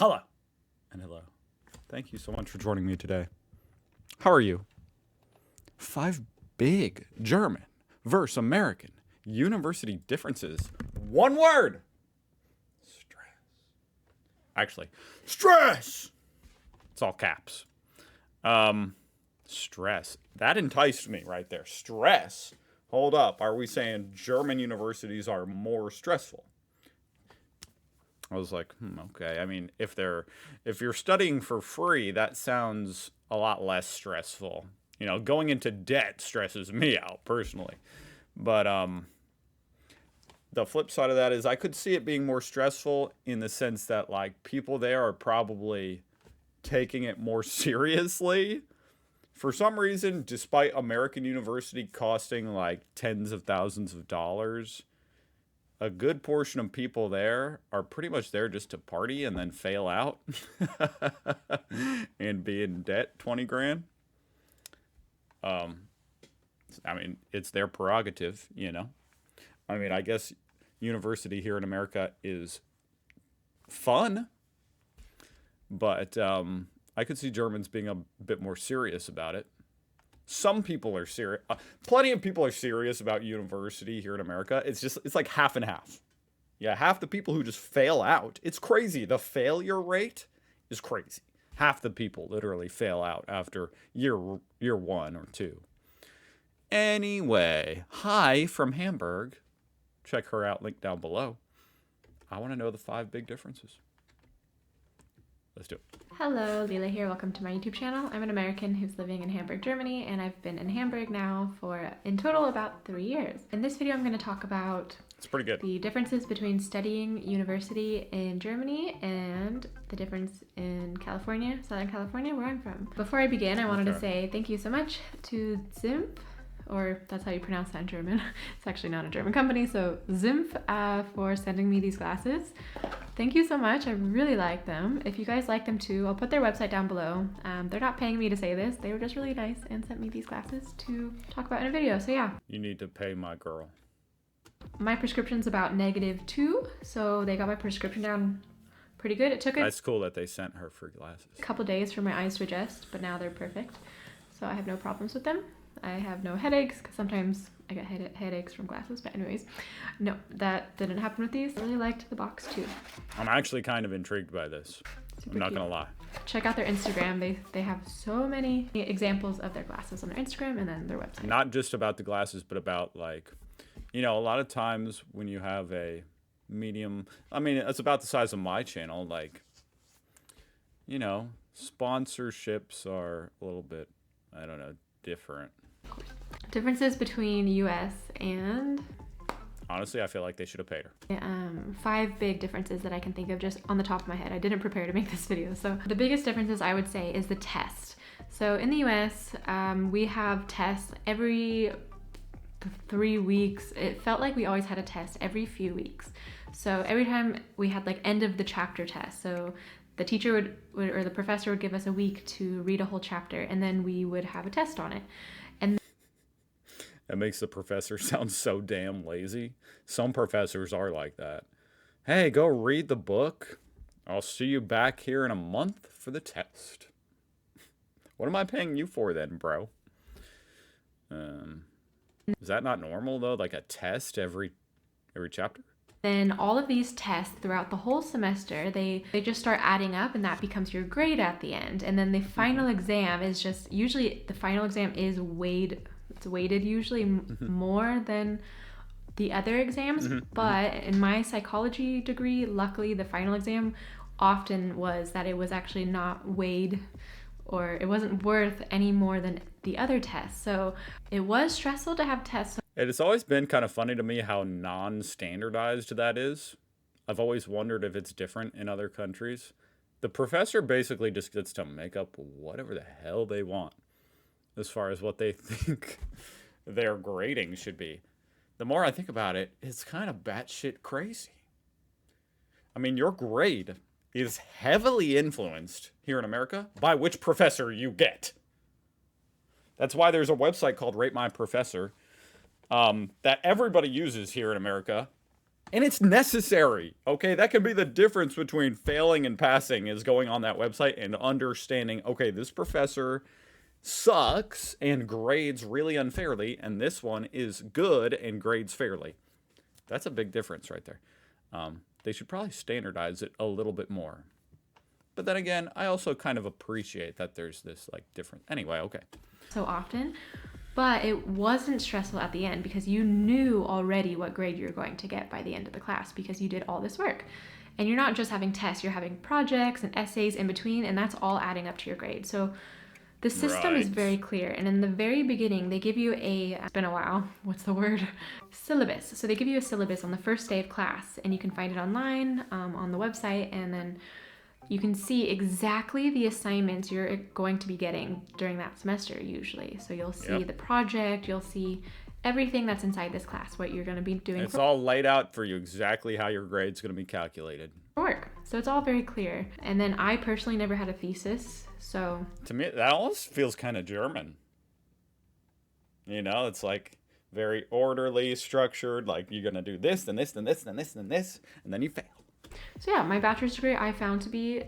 Hello. And hello. Thank you so much for joining me today. How are you? 5 big German versus American university differences. One word. Stress. Actually, stress. It's all caps. Stress. That enticed me right there. Stress. Hold up. Are we saying German universities are more stressful? I was like, okay. I mean, if you're studying for free, that sounds a lot less stressful. You know, going into debt stresses me out personally. But the flip side of that is I could see it being more stressful in the sense that like people there are probably taking it more seriously. For some reason, despite American university costing like tens of thousands of dollars, a good portion of people there are pretty much there just to party and then fail out and be in debt 20 grand. I mean, it's their prerogative, you know. I mean, I guess university here in America is fun, but I could see Germans being a bit more serious about it. Some people are serious. Plenty of people are serious about university here in America. It's like half and half. Yeah, half the people who just fail out. It's crazy. The failure rate is crazy. Half the people literally fail out after year 1 or 2. Anyway, hi from Hamburg. Check her out, link down below. I want to know the 5 big differences. Let's do it. Hello, Leela here. Welcome to my YouTube channel. I'm an American who's living in Hamburg, Germany, and I've been in Hamburg now for, in total, about 3 years. In this video, I'm going to talk about It's pretty good. the differences between studying university in Germany and the difference in California, Southern California, where I'm from. Before I begin, I wanted to say thank you so much to Zimpf, or that's how you pronounce that in German. It's actually not a German company, so Zimpf for sending me these glasses. Thank you so much. I really like them. If you guys like them too, I'll put their website down below. They're not paying me to say this. They were just really nice and sent me these glasses to talk about in a video. So yeah. You need to pay my girl. My prescription's about -2, so they got my prescription down pretty good. It took That's cool that they sent her free glasses. a couple days for my eyes to adjust, but now they're perfect. So I have no problems with them. I have no headaches, because sometimes I get headaches from glasses, but anyways, no, that didn't happen with these. I really liked the box too. I'm actually kind of intrigued by this. Super I'm not cute. gonna lie. Check out their Instagram. They have so many examples of their glasses on their Instagram and then their website. Not just about the glasses, but about like, you know, a lot of times when you have a medium, I mean, it's about the size of my channel, like, you know, sponsorships are a little bit, I don't know, different. Differences between US and Honestly, I feel like they should have paid her. 5 big differences that I can think of just on the top of my head. I didn't prepare to make this video. So the biggest differences I would say is the test. So in the US, we have tests every 3 weeks. It felt like we always had a test every few weeks. So every time we had like end of the chapter test. So the teacher would or the professor would give us a week to read a whole chapter, and then we would have a test on it. And That makes the professor sound so damn lazy. Some professors are like that. Hey, go read the book. I'll see you back here in a month for the test. What am I paying you for then, bro? Is that not normal though? Like a test every chapter? then all of these tests throughout the whole semester, they just start adding up, and that becomes your grade at the end. And then the final exam is just, usually the final exam is weighted usually more than the other exams. But in my psychology degree, luckily the final exam often was that it was actually not weighed, or it wasn't worth any more than the other tests. So it was stressful to have tests. It's always been kind of funny to me how non-standardized that is. I've always wondered if it's different in other countries. The professor basically just gets to make up whatever the hell they want as far as what they think their grading should be. The more I think about it, it's kind of batshit crazy. I mean, your grade is heavily influenced here in America by which professor you get. That's why there's a website called Rate My Professor that everybody uses here in America. And it's necessary. Okay, that can be the difference between failing and passing, is going on that website and understanding, okay, this professor sucks and grades really unfairly, and this one is good and grades fairly. That's a big difference right there. They should probably standardize it a little bit more. But then again, I also kind of appreciate that there's this like different. Anyway, okay. So often, but it wasn't stressful at the end because you knew already what grade you were going to get by the end of the class because you did all this work. And you're not just having tests, you're having projects and essays in between, and that's all adding up to your grade. So the system is very clear. And in the very beginning, they give you it's been a while, what's the word? Syllabus. So they give you a syllabus on the first day of class, and you can find it online on the website, and then you can see exactly the assignments you're going to be getting during that semester usually. So you'll see the project, you'll see everything that's inside this class, what you're going to be doing. It's all laid out for you exactly how your grade's going to be calculated. For work. So it's all very clear. And then I personally never had a thesis, so... To me, that almost feels kind of German. You know, it's like very orderly, structured, like you're going to do this, then this, then this, then this, then this, and then you fail. So yeah, my bachelor's degree I found to be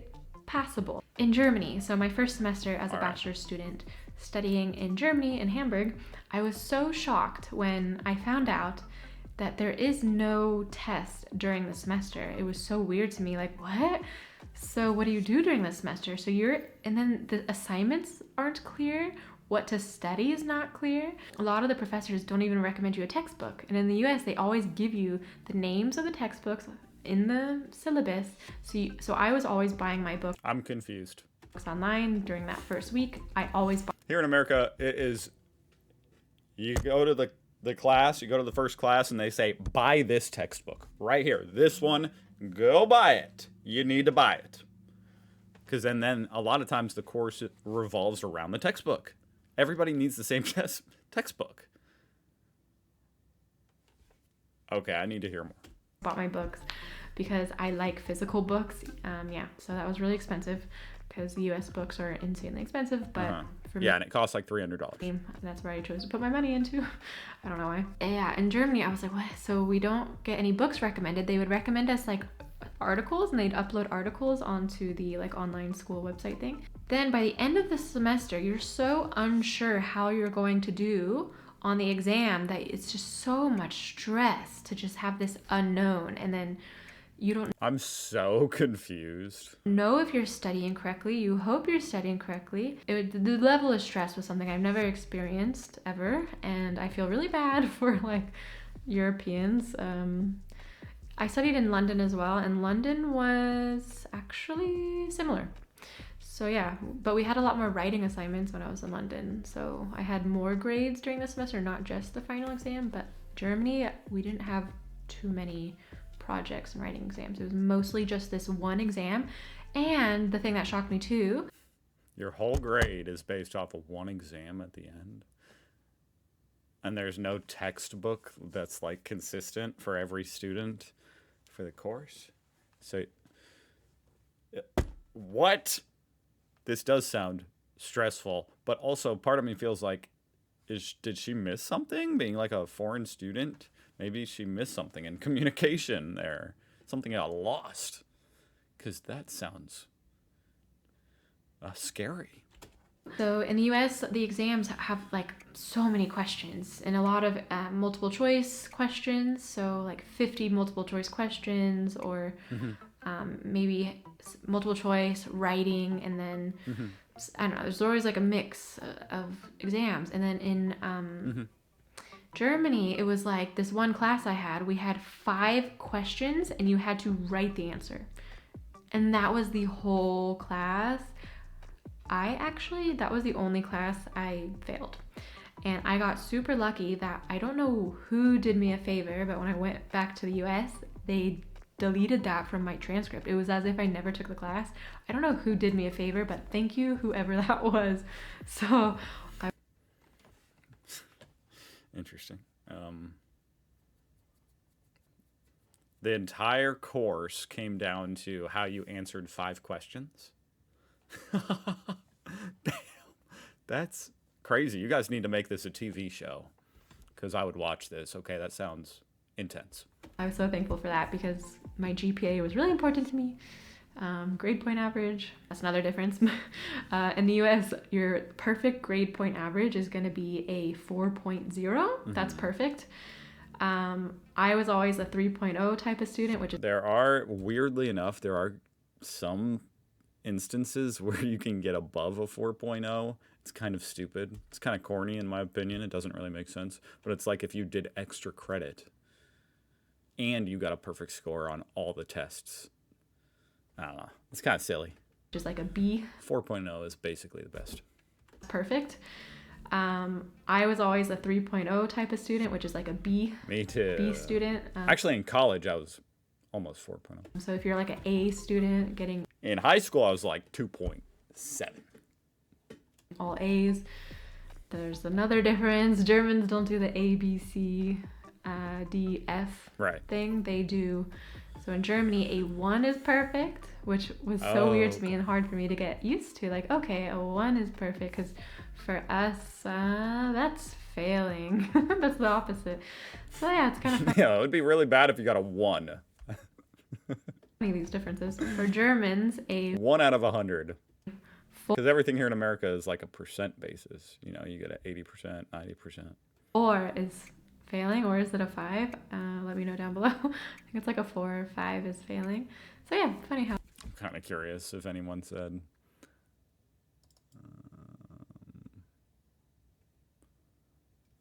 passable. In Germany, so my first semester as a bachelor's student studying in Germany, in Hamburg, I was so shocked when I found out that there is no test during the semester. It was so weird to me, like, what? So what do you do during the semester? And then the assignments aren't clear. What to study is not clear. A lot of the professors don't even recommend you a textbook. And in the US, they always give you the names of the textbooks in the syllabus. So I was always buying my books. I'm confused. Online during that first week. I always buy. Here in America, it is, you go to the class, you go to the first class, and they say, buy this textbook right here. This one, go buy it. You need to buy it. Because then a lot of times the course revolves around the textbook. Everybody needs the same textbook. Okay, I need to hear more. Bought my books because I like physical books. So that was really expensive because the US books are insanely expensive, but for me, and it costs like $300. That's where I chose to put my money into. I don't know why. Yeah, in Germany, I was like, what? So we don't get any books recommended. They would recommend us like articles, and they'd upload articles onto the like online school website thing. Then by the end of the semester, you're so unsure how you're going to do on the exam that it's just so much stress to just have this unknown, and then you don't I'm so confused. know if you're studying correctly. You hope you're studying correctly. The level of stress was something I've never experienced ever, and I feel really bad for like Europeans. I studied in London as well, and London was actually similar. So yeah, but we had a lot more writing assignments when I was in London. So I had more grades during the semester, not just the final exam. But Germany, we didn't have too many projects and writing exams. It was mostly just this one exam. And the thing that shocked me too. Your whole grade is based off of one exam at the end. And there's no textbook that's like consistent for every student for the course. So, what? This does sound stressful, but also part of me feels like, did she miss something? Being like a foreign student, maybe she missed something in communication there. Something got lost. Because that sounds scary. So in the US, the exams have like so many questions and a lot of multiple choice questions. So like 50 multiple choice questions, or maybe multiple choice writing, and then I don't know, there's always like a mix of exams. And then in Germany, it was like this one class I had, we had 5 questions and you had to write the answer, and that was the whole class. That was the only class I failed. And I got super lucky that, I don't know who did me a favor, but when I went back to the US, they deleted that from my transcript. It was as if I never took the class. I don't know who did me a favor, but thank you, whoever that was. So Interesting. The entire course came down to how you answered 5 questions. Damn, that's crazy. You guys need to make this a TV show, because I would watch this. Okay, that sounds intense. I was so thankful for that because my GPA was really important to me. Grade point average, that's another difference. In the US, your perfect grade point average is going to be a 4.0. That's perfect. I was always a 3.0 type of student, which is Weirdly enough, there are some instances where you can get above a 4.0. It's kind of stupid. It's kind of corny in my opinion. It doesn't really make sense. But it's like if you did extra credit and you got a perfect score on all the tests. I don't know. It's kind of silly. just like a B. 4.0 is basically the best. Perfect. I was always a 3.0 type of student, which is like a B. Me too. B student. Actually, in college, I was almost 4.0. So if you're like an A student getting In high school, I was like 2.7. all A's, there's another difference. Germans don't do the A, B, C, D, F Right. thing. They do. So in Germany, a 1 is perfect, which was so weird to me and hard for me to get used to. Like, okay, a 1 is perfect, because for us, that's failing. That's the opposite. So yeah, it's kind of funny. Yeah, it would be really bad if you got a 1. These differences. For Germans, a 1 out of 100. Because everything here in America is like a percent basis. You know, you get an 80%, 90%. 4 is failing, or is it a 5? Let me know down below. I think it's like a 4 or 5 is failing. So yeah, funny how. I'm kind of curious if anyone said.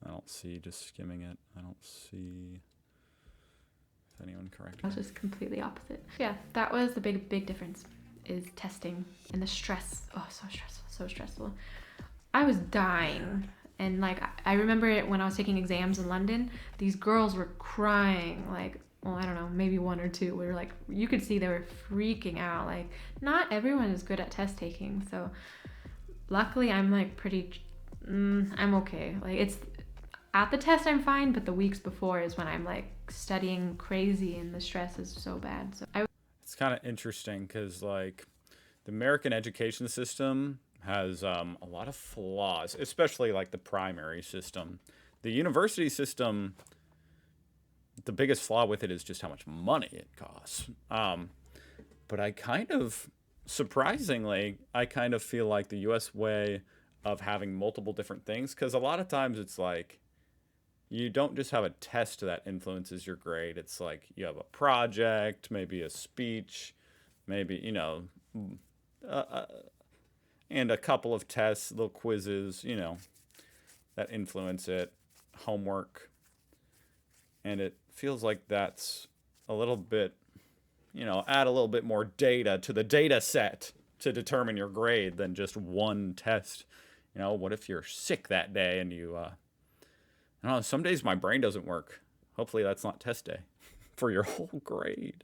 I don't see, just skimming it. I don't see if anyone corrected. I was just completely opposite. Yeah, that was the big difference, is testing and the stress. Oh, so stressful. I was dying. And like, I remember it when I was taking exams in London, these girls were crying, like, well, I don't know, maybe 1 or 2. We were like, you could see they were freaking out. Like, not everyone is good at test taking. So luckily I'm like I'm okay. Like, it's at the test I'm fine, but the weeks before is when I'm like studying crazy and the stress is so bad. So It's kind of interesting because like the American education system has a lot of flaws, especially like the primary system. The university system, the biggest flaw with it is just how much money it costs. But I kind of, surprisingly, I kind of feel like the US way of having multiple different things, because a lot of times it's like, you don't just have a test that influences your grade. It's like you have a project, maybe a speech, maybe, you know, and a couple of tests, little quizzes, you know, that influence it, homework. And it feels like that's a little bit, you know, add a little bit more data to the data set to determine your grade than just one test. You know, what if you're sick that day and you, I don't know, some days my brain doesn't work. Hopefully that's not test day for your whole grade.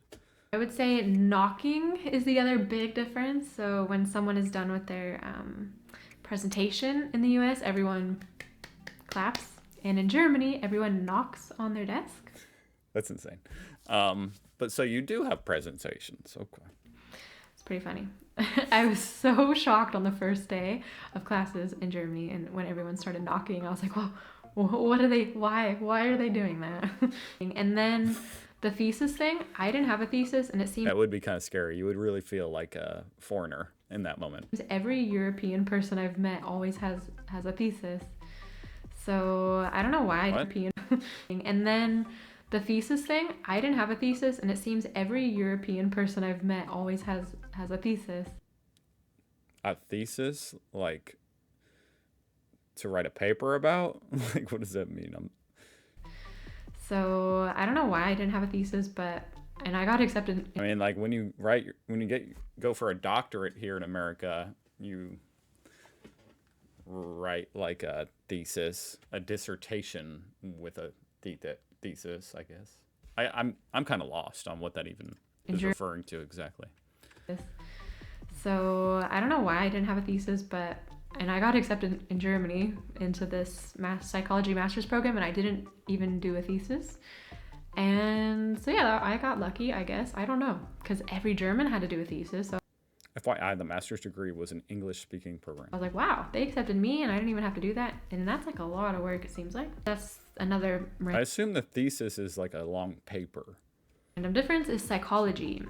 I would say knocking is the other big difference. So when someone is done with their presentation in the US, everyone claps. And in Germany, everyone knocks on their desk. That's insane. But so you do have presentations. Okay. It's pretty funny. I was so shocked on the first day of classes in Germany. And when everyone started knocking, I was like, well, what are they, why are they doing that? And then the thesis thing, I didn't have a thesis, and it seemed that would be kind of scary. You would really feel like a foreigner in that moment. every European person I've met always has a thesis. So I don't know why. European. And then the thesis thing, I didn't have a thesis, and it seems every European person I've met always has a thesis. A thesis? Like to write a paper about? Like, what does that mean? So I don't know why I didn't have a thesis, and I got accepted. I mean, like when you go for a doctorate here in America, you write like a thesis, a dissertation with a thesis, I guess. I'm kind of lost on what that even is referring to exactly. So I don't know why I didn't have a thesis, and I got accepted in Germany into this psychology master's program, and I didn't even do a thesis. And so yeah, I got lucky, I guess. I don't know, because every German had to do a thesis. So FYI, the master's degree was an English-speaking program. I was like, wow, they accepted me and I didn't even have to do that. And that's like a lot of work, it seems like. That's another I assume the thesis is like a long paper. random difference is psychology.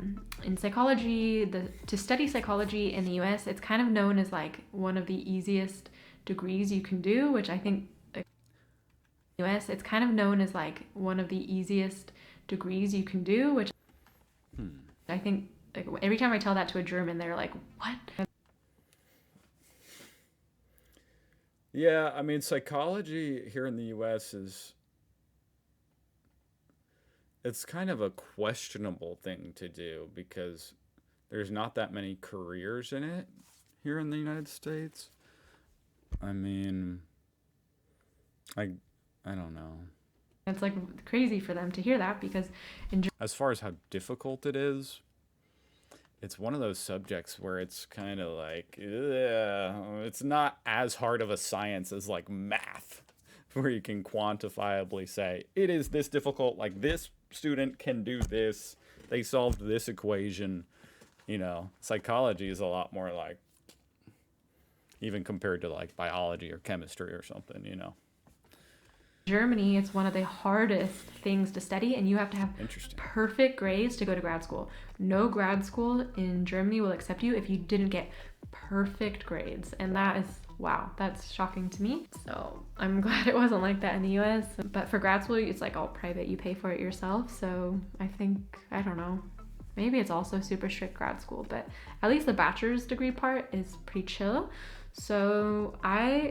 In psychology, to study psychology in the US, it's kind of known as like one of the easiest degrees you can do, which I think US, it's kind of known as like one of the easiest degrees you can do, which I think like every time I tell that to a German, they're like, what? Yeah, I mean, psychology here in the US it's kind of a questionable thing to do because there's not that many careers in it here in the United States. I mean, I I don't know. It's like crazy for them to hear that because in As far as how difficult it is, it's one of those subjects where it's kind of like, it's not as hard of a science as like math, where you can quantifiably say, it is this difficult, like this student can do this, they solved this equation. Psychology is a lot more like, even compared to like biology or chemistry or something. Germany, it's one of the hardest things to study, and you have to have Interesting. perfect grades to go to grad school. No grad school in Germany will accept you if you didn't get perfect grades, and that is, wow, that's shocking to me. So I'm glad it wasn't like that in the US. But for grad school, it's like all private, you pay for it yourself. So I think, I don't know, maybe it's also super strict grad school, but at least the bachelor's degree part is pretty chill. So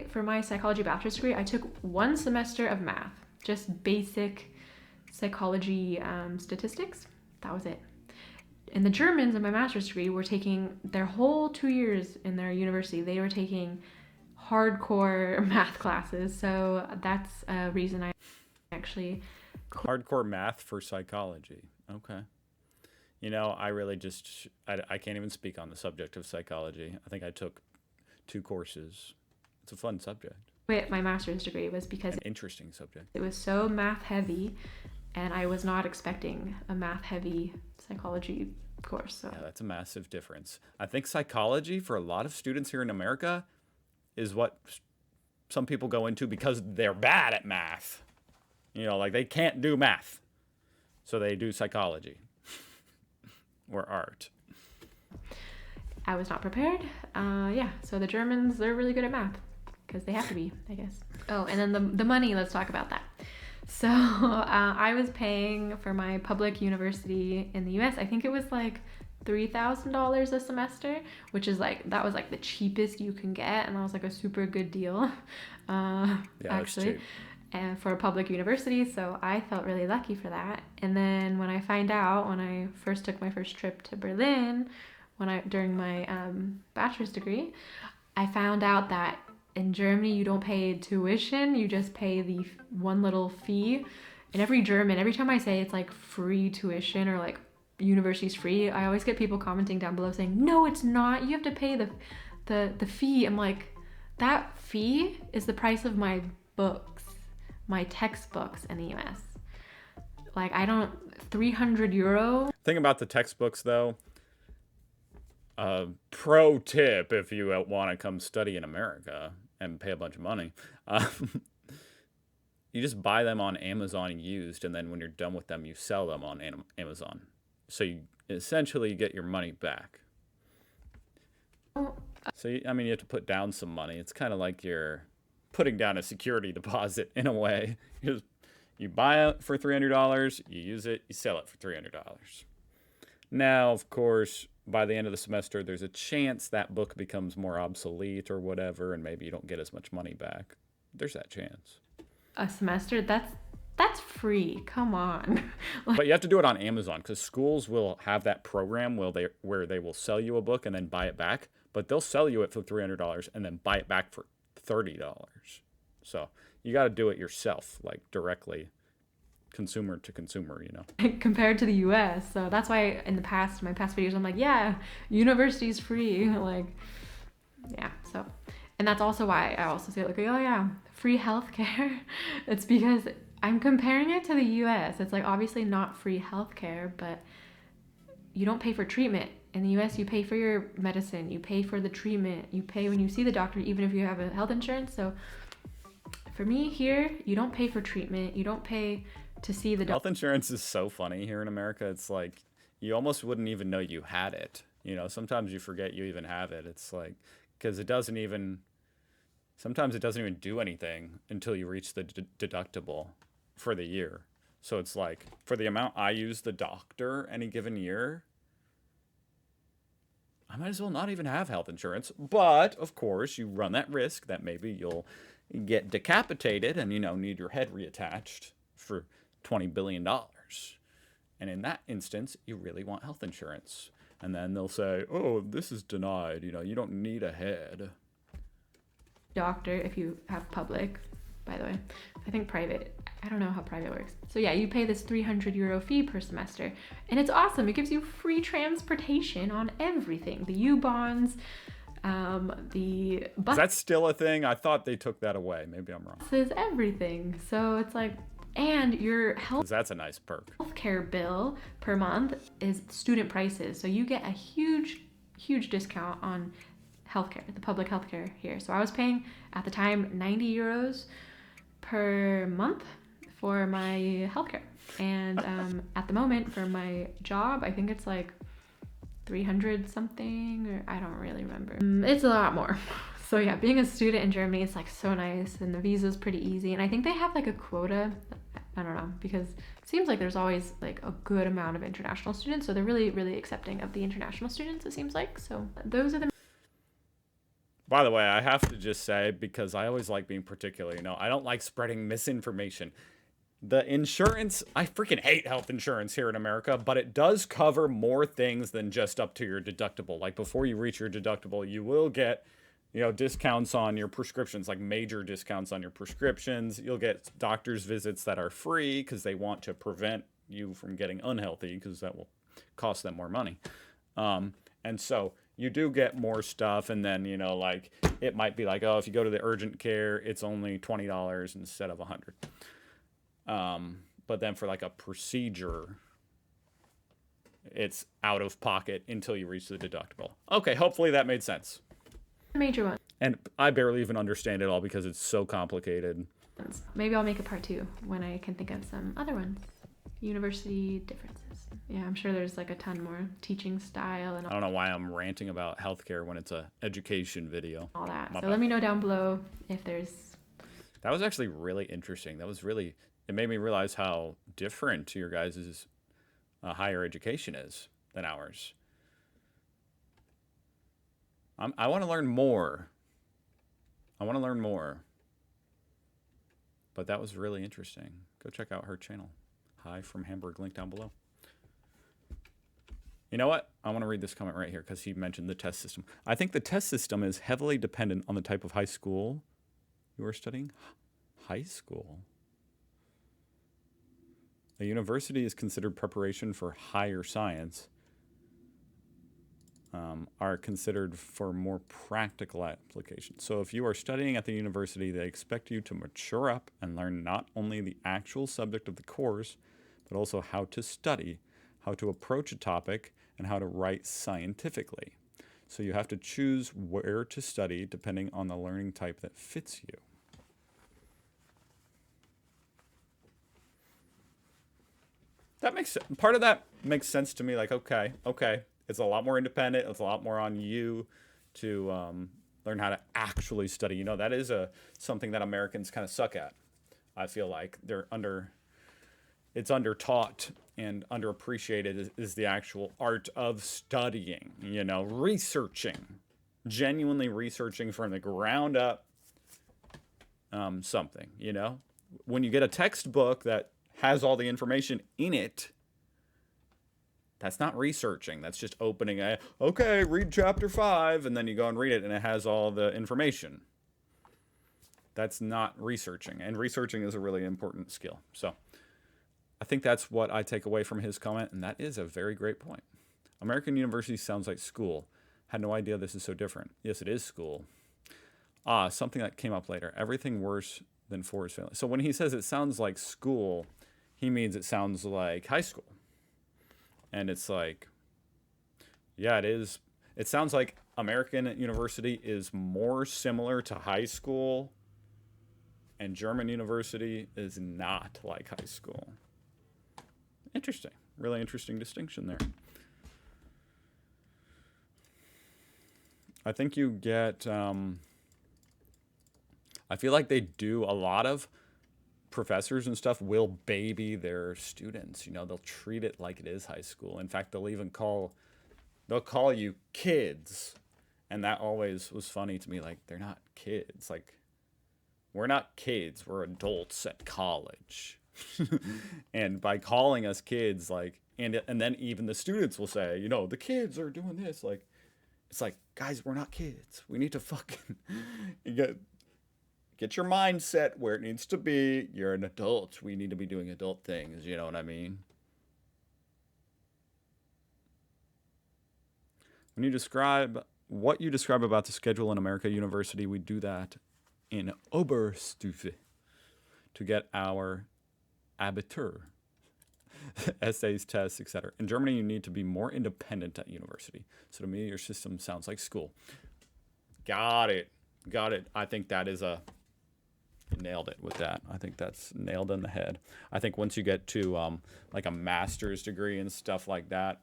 for my psychology bachelor's degree, I took 1 semester of math, just basic psychology statistics. That was it. And the Germans in my master's degree were taking their whole 2 years in their university. They were taking hardcore math classes. So that's a reason I actually... Hardcore math for psychology. Okay. I really I can't even speak on the subject of psychology. I think I took 2 courses. It's a fun subject. Quit my master's degree was because An interesting subject. it was so math heavy, and I was not expecting a math heavy psychology course. So Yeah, that's a massive difference. I think psychology for a lot of students here in America is what some people go into because they're bad at math. Like they can't do math. So they do psychology or art. I was not prepared. So the Germans, they're really good at math because they have to be, I guess. Oh, and then the money, let's talk about that. So I was paying for my public university in the US. I think it was like $3,000 a semester, which is like, that was like the cheapest you can get. And that was like a super good deal, actually, and for a public university. So I felt really lucky for that. And then when I first took my first trip to Berlin, during my bachelor's degree, I found out that in Germany you don't pay tuition, you just pay the one little fee. And every time I say it's like free tuition or like university's free, I always get people commenting down below saying, no, it's not, you have to pay the fee. I'm like, that fee is the price of my books, my textbooks in the US. Like, 300 euro. Thing about the textbooks though, pro tip if you want to come study in America and pay a bunch of money, you just buy them on Amazon used, and then when you're done with them, you sell them on Amazon. So you essentially get your money back. So, you have to put down some money. It's kind of like you're putting down a security deposit in a way. You buy it for $300, you use it, you sell it for $300. Now, of course, by the end of the semester, there's a chance that book becomes more obsolete or whatever, and maybe you don't get as much money back. There's that chance. A semester? That's free. Come on. But you have to do it on Amazon because schools will have that program where they will sell you a book and then buy it back, but they'll sell you it for $300 and then buy it back for $30. So you got to do it yourself, like directly consumer to consumer, Compared to the US. So that's why in my past videos, I'm like, yeah, university's free. Like, yeah. So, and that's also why I also say like, oh yeah, free healthcare. It's because I'm comparing it to the US. It's like obviously not free healthcare, but you don't pay for treatment in the US, you pay for your medicine, you pay for the treatment, you pay when you see the doctor, even if you have a health insurance. So for me here, you don't pay for treatment, you don't pay to see the doctor. Health insurance is so funny here in America. It's like you almost wouldn't even know you had it. You know, sometimes you forget you even have it. It's like, because sometimes it doesn't even do anything until you reach the deductible for the year. So it's like, for the amount I use the doctor any given year, I might as well not even have health insurance. But, of course, you run that risk that maybe you'll get decapitated and, need your head reattached for $20 billion. And in that instance, you really want health insurance. And then they'll say, oh, this is denied. You don't need a head. Doctor, if you have public, by the way. I think private, I don't know how private works. So yeah, you pay this €300 fee per semester, and it's awesome. It gives you free transportation on everything. The U-bonds, the bus. That's still a thing? I thought they took that away. Maybe I'm wrong. This is everything. So it's like, and your that's a nice perk. Healthcare bill per month is student prices. So you get a huge discount on healthcare, the public healthcare here. So I was paying at the time €90 per month for my healthcare, and at the moment for my job, I think it's like 300 something, or I don't really remember. It's a lot more. So yeah, being a student in Germany, it's like so nice, and the visa's pretty easy, and I think they have like a quota. I don't know, because it seems like there's always like a good amount of international students, so they're really accepting of the international students, it seems like. So those are the. By the way, I have to just say, because I always like being particular, I don't like spreading misinformation. The insurance, I freaking hate health insurance here in America, but it does cover more things than just up to your deductible. Like before you reach your deductible, you will get, discounts on your prescriptions, like major discounts on your prescriptions. You'll get doctor's visits that are free because they want to prevent you from getting unhealthy, because that will cost them more money. And so you do get more stuff, and then, like it might be like, oh, if you go to the urgent care, it's only $20 instead of $100. But then for like a procedure, it's out of pocket until you reach the deductible. Okay, hopefully that made sense. Major one. And I barely even understand it all because it's so complicated. Maybe I'll make a part 2 when I can think of some other ones. University differences. Yeah, I'm sure there's like a ton more teaching style and I don't know why I'm ranting about healthcare when it's a education video. All that. So let me know down below if there's. That was actually really interesting. It made me realize how different your guys' higher education is than ours. I want to learn more. But that was really interesting. Go check out her channel. Hi from Hamburg, link down below. You know what? I want to read this comment right here because he mentioned the test system. I think the test system is heavily dependent on the type of high school you are studying. High school? A university is considered preparation for higher science. Are considered for more practical application. So if you are studying at the university, they expect you to mature up and learn not only the actual subject of the course, but also how to study, how to approach a topic, and how to write scientifically. So you have to choose where to study depending on the learning type that fits you. That makes sense. Part of that makes sense to me. Like, okay. It's a lot more independent. It's a lot more on you to learn how to actually study. That is something that Americans kind of suck at. I feel like it's under-taught and underappreciated is the actual art of studying, researching, genuinely researching from the ground up something, When you get a textbook that has all the information in it, that's not researching. That's just opening okay, read chapter 5, and then you go and read it, and it has all the information. That's not researching, and researching is a really important skill. So I think that's what I take away from his comment, and that is a very great point. American university sounds like school. Had no idea this is so different. Yes, it is school. Something that came up later. Everything worse than 4 is failing. So when he says it sounds like school, he means it sounds like high school. And it's like, Yeah, it is. It sounds like American university is more similar to high school, and German university is not like high school. Interesting. Really interesting distinction there. I think you get. I feel like they do a lot of professors and stuff will baby their students. You know, they'll treat it like it is high school. In fact, they'll call you kids, and that always was funny to me. Like they're not kids. Like we're not kids. We're adults at college. And by calling us kids, like and then even the students will say, you know, the kids are doing this. Like it's like, guys, we're not kids. We need to fucking get your mindset where it needs to be. You're an adult. We need to be doing adult things. You know what I mean? When you describe what you describe about the schedule in America University, we do that in Oberstufe to get our Abitur, essays, tests, etc. In Germany, you need to be more independent at university. So to me, your system sounds like school. Got it. Got it. I think that is a nailed it with that. I think that's nailed in the head. I think once you get to like a master's degree and stuff like that,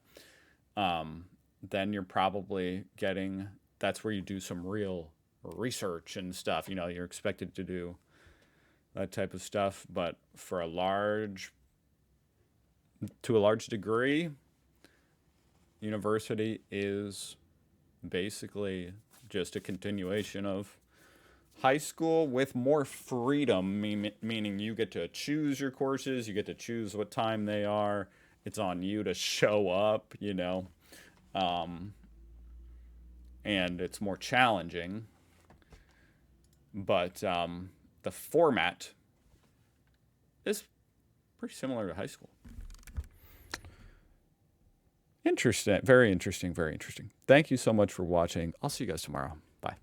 then you're probably getting, that's where you do some real research and stuff. You know, you're expected to do that type of stuff. But for to a large degree, university is basically just a continuation of high school with more freedom, meaning you get to choose your courses, you get to choose what time they are. It's on you to show up, you know. And it's more challenging. But the format is pretty similar to high school. Interesting. Very interesting. Very interesting. Thank you so much for watching. I'll see you guys tomorrow. Bye.